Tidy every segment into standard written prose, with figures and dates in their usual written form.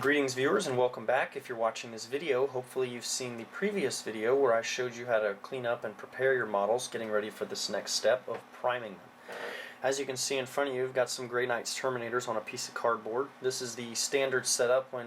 Greetings viewers and welcome back. If you're watching this video, hopefully you've seen the previous video where I showed you how to clean up and prepare your models, getting ready for this next step of priming them. As you can see in front of you, you've got some Grey Knights Terminators on a piece of cardboard. This is the standard setup when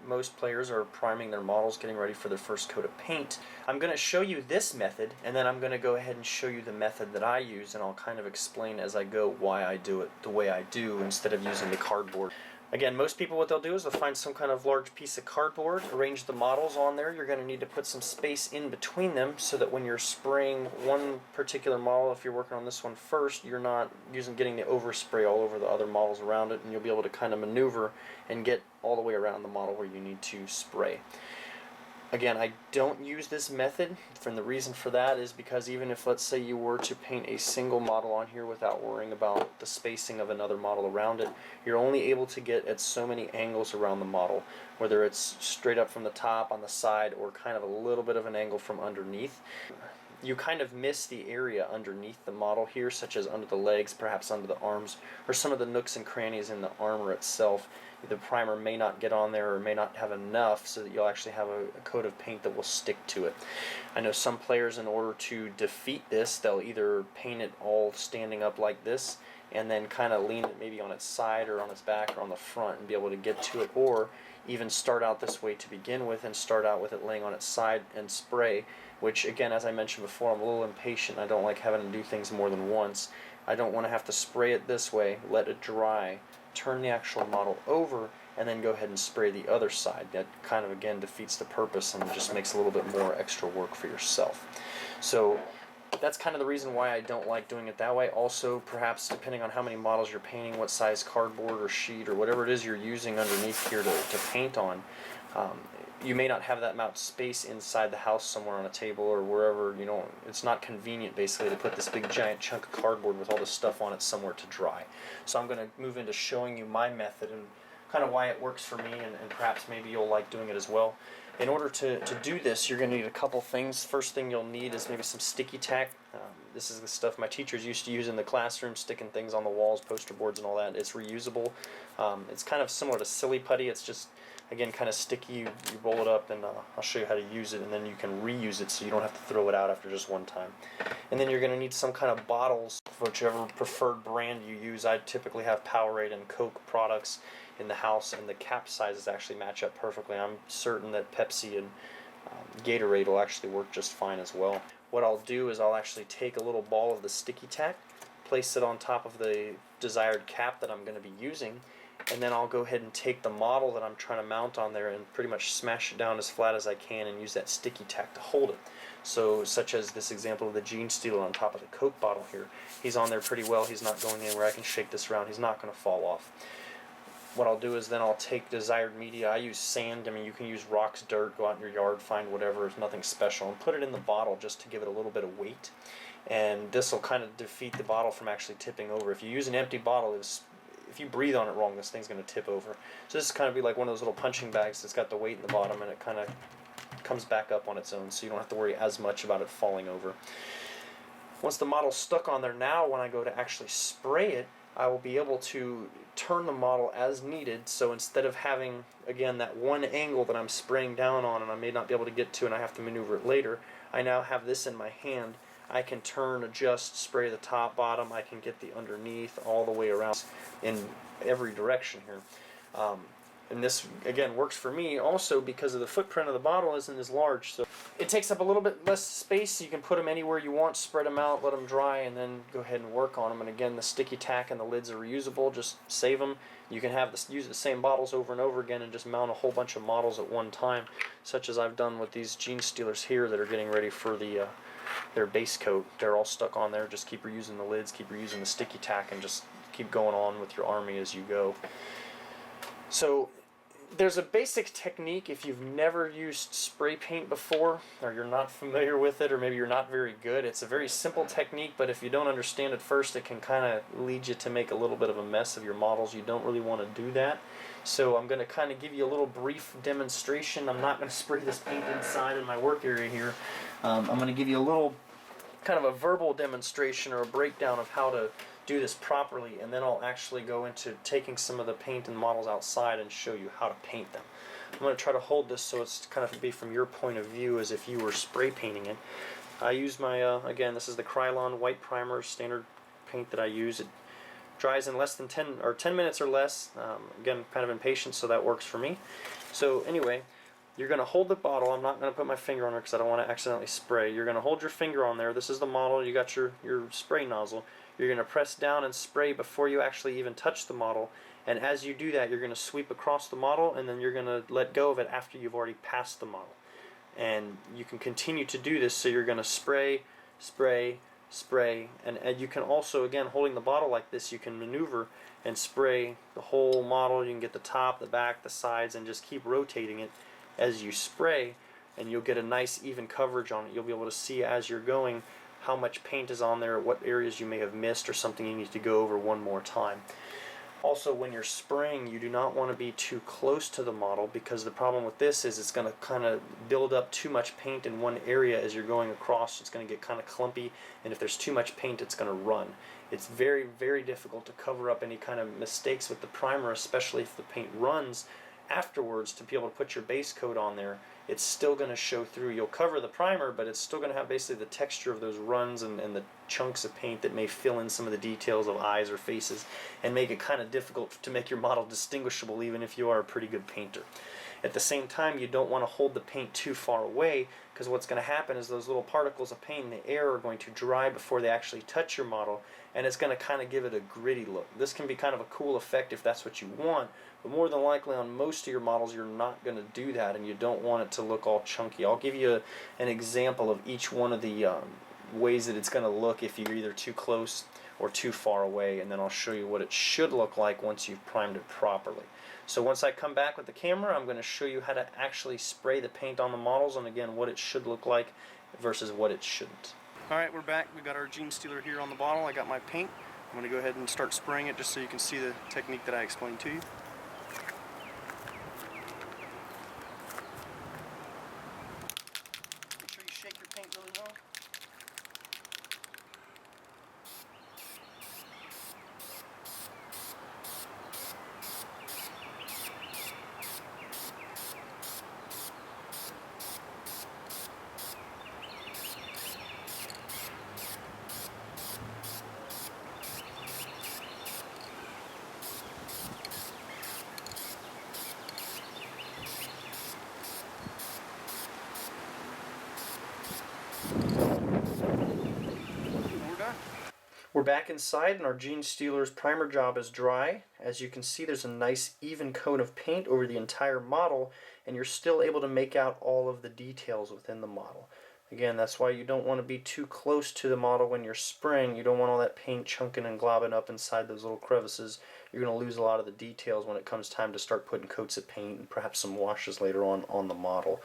most players are priming their models, getting ready for their first coat of paint. I'm going to show you this method, and then I'm going to go ahead and show you the method that I use, and I'll kind of explain as I go why I do it the way I do instead of using the cardboard. Again, most people, what they'll do is they'll find some kind of large piece of cardboard, arrange the models on there. You're going to need to put some space in between them so that when you're spraying one particular model, if you're working on this one first, you're not getting the overspray all over the other models around it, and you'll be able to kind of maneuver and get all the way around the model where you need to spray. Again, I don't use this method, and the reason for that is because even if, let's say, you were to paint a single model on here without worrying about the spacing of another model around it, you're only able to get at so many angles around the model, whether it's straight up from the top, on the side, or kind of a little bit of an angle from underneath. You kind of miss the area underneath the model here, such as under the legs, perhaps under the arms, or some of the nooks and crannies in the armor itself. The primer may not get on there or may not have enough so that you'll actually have a coat of paint that will stick to it. I know some players, in order to defeat this, they'll either paint it all standing up like this and then kind of lean it maybe on its side or on its back or on the front and be able to get to it, or even start out this way to begin with and start out with it laying on its side and spray, which again, as I mentioned before, I'm a little impatient. I don't like having to do things more than once. I don't want to have to spray it this way, let it dry, turn the actual model over, and then go ahead and spray the other side. That kind of again defeats the purpose and just makes a little bit more extra work for yourself. So that's kind of the reason why I don't like doing it that way. Also, perhaps depending on how many models you're painting, what size cardboard or sheet or whatever it is you're using underneath here to paint on, you may not have that amount of space inside the house somewhere on a table or wherever. You know, it's not convenient basically to put this big giant chunk of cardboard with all this stuff on it somewhere to dry. So I'm going to move into showing you my method and kind of why it works for me, and perhaps maybe you'll like doing it as well. In order to do this, you're going to need a couple things. First thing you'll need is maybe some sticky tack. This is the stuff my teachers used to use in the classroom, sticking things on the walls, poster boards and all that. It's reusable. It's kind of similar to silly putty. It's just, again, kind of sticky. You roll it up, and I'll show you how to use it, and then you can reuse it so you don't have to throw it out after just one time. And then you're going to need some kind of bottles, whichever preferred brand you use. I typically have Powerade and Coke products in the house, and the cap sizes actually match up perfectly. I'm certain that Pepsi and Gatorade will actually work just fine as well. What I'll do is I'll actually take a little ball of the sticky tack, place it on top of the desired cap that I'm going to be using, and then I'll go ahead and take the model that I'm trying to mount on there and pretty much smash it down as flat as I can and use that sticky tack to hold it. So, such as this example of the Gene Stealer on top of the Coke bottle here. He's on there pretty well. He's not going anywhere. I can shake this around. He's not going to fall off. What I'll do is then I'll take desired media. I use sand. I mean, you can use rocks, dirt, go out in your yard, find whatever. It's nothing special, and put it in the bottle just to give it a little bit of weight. And this will kind of defeat the bottle from actually tipping over. If you use an empty bottle, if you breathe on it wrong, this thing's going to tip over. So this is kind of be like one of those little punching bags that's got the weight in the bottom, and it kind of comes back up on its own, so you don't have to worry as much about it falling over. Once the model's stuck on there, now when I go to actually spray it, I will be able to turn the model as needed. So instead of having, again, that one angle that I'm spraying down on and I may not be able to get to and I have to maneuver it later, I now have this in my hand. I can turn, adjust, spray the top, bottom. I can get the underneath all the way around in every direction here. And this, again, works for me also because of the footprint of the bottle isn't as large. So it takes up a little bit less space. You can put them anywhere you want, spread them out, let them dry, and then go ahead and work on them. And again, the sticky tack and the lids are reusable. Just save them. You can use the same bottles over and over again and just mount a whole bunch of models at one time, such as I've done with these Gene Stealers here that are getting ready for their base coat. They're all stuck on there. Just keep reusing the lids, keep reusing the sticky tack, and just keep going on with your army as you go. So there's a basic technique if you've never used spray paint before, or you're not familiar with it, or maybe you're not very good. It's a very simple technique, but if you don't understand it first, it can kind of lead you to make a little bit of a mess of your models. You don't really want to do that. So I'm going to kind of give you a little brief demonstration. I'm not going to spray this paint inside in my work area here. I'm going to give you a little kind of a verbal demonstration or a breakdown of how to do this properly, and then I'll actually go into taking some of the paint and models outside and show you how to paint them. I'm going to try to hold this so it's kind of be from your point of view as if you were spray painting it. I use my, again, this is the Krylon white primer, standard paint that I use. It dries in less than 10 minutes or less. Again, kind of impatient, so that works for me. So anyway, you're going to hold the bottle. I'm not going to put my finger on it because I don't want to accidentally spray. You're going to hold your finger on there. This is the model. You got your spray nozzle. You're going to press down and spray before you actually even touch the model. And as you do that, you're going to sweep across the model, and then you're going to let go of it after you've already passed the model. And you can continue to do this, so you're going to spray, spray, spray, and you can also, again, holding the bottle like this, you can maneuver and spray the whole model. You can get the top, the back, the sides, and just keep rotating it as you spray, and you'll get a nice even coverage on it. You'll be able to see as you're going how much paint is on there, what areas you may have missed, or something you need to go over one more time. Also, when you're spraying, you do not want to be too close to the model, because the problem with this is it's going to kind of build up too much paint in one area as you're going across. It's going to get kind of clumpy, and if there's too much paint, it's going to run. It's very, very difficult to cover up any kind of mistakes with the primer, especially if the paint runs afterwards, to be able to put your base coat on there. It's still going to show through. You'll cover the primer, but it's still going to have basically the texture of those runs and the chunks of paint that may fill in some of the details of eyes or faces and make it kind of difficult to make your model distinguishable, even if you are a pretty good painter. At the same time, you don't want to hold the paint too far away, because what's going to happen is those little particles of paint in the air are going to dry before they actually touch your model, and it's going to kind of give it a gritty look. This can be kind of a cool effect if that's what you want, but more than likely on most of your models you're not going to do that, and you don't want it to look all chunky. I'll give you an example of each one of the ways that it's going to look if you're either too close or too far away, and then I'll show you what it should look like once you've primed it properly. So once I come back with the camera, I'm going to show you how to actually spray the paint on the models, and again what it should look like versus what it shouldn't. Alright, we're back. We got our gene stealer here on the bottle. I got my paint. I'm going to go ahead and start spraying it just so you can see the technique that I explained to you. Make sure you shake your paint really well. We're back inside, and our gene stealer's primer job is dry. As you can see, there's a nice even coat of paint over the entire model, and you're still able to make out all of the details within the model. Again, that's why you don't want to be too close to the model when you're spraying. You don't want all that paint chunking and globbing up inside those little crevices. You're going to lose a lot of the details when it comes time to start putting coats of paint and perhaps some washes later on the model.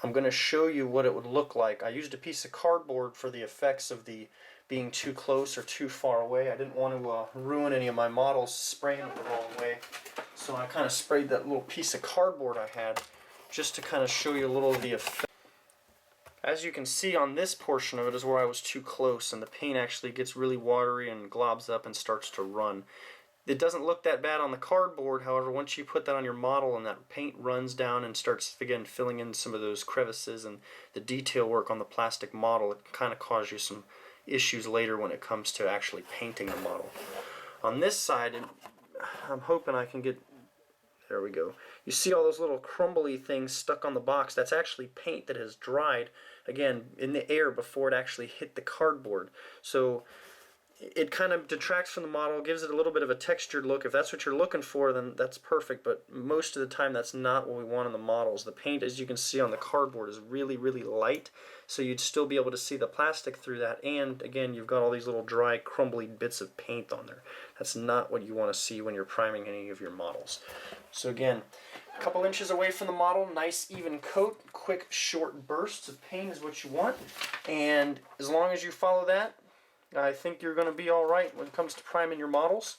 I'm going to show you what it would look like. I used a piece of cardboard for the effects of the being too close or too far away. I didn't want to ruin any of my models spraying it the wrong way, so I kind of sprayed that little piece of cardboard I had just to kind of show you a little of the effect. As you can see, on this portion of it is where I was too close, and the paint actually gets really watery and globs up and starts to run. It doesn't look that bad on the cardboard, however, once you put that on your model and that paint runs down and starts, again, filling in some of those crevices and the detail work on the plastic model, it can kind of cause you some issues later when it comes to actually painting the model. On this side, I'm hoping I can get, there we go. You see all those little crumbly things stuck on the box? That's actually paint that has dried, again, in the air before it actually hit the cardboard. So it kind of detracts from the model, gives it a little bit of a textured look. If that's what you're looking for, then that's perfect, but most of the time that's not what we want in the models. The paint, as you can see on the cardboard, is really, really light, so you'd still be able to see the plastic through that, and again, you've got all these little dry, crumbly bits of paint on there. That's not what you want to see when you're priming any of your models. So again, a couple inches away from the model, nice even coat, quick short bursts of paint is what you want, and as long as you follow that, I think you're going to be alright when it comes to priming your models.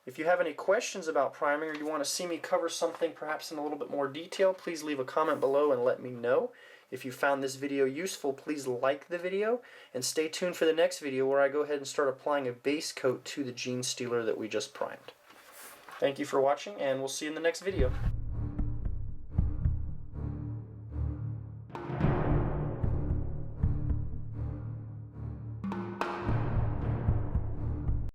If you have any questions about priming, or you want to see me cover something perhaps in a little bit more detail, please leave a comment below and let me know. If you found this video useful, please like the video, and stay tuned for the next video where I go ahead and start applying a base coat to the gene stealer that we just primed. Thank you for watching, and we'll see you in the next video.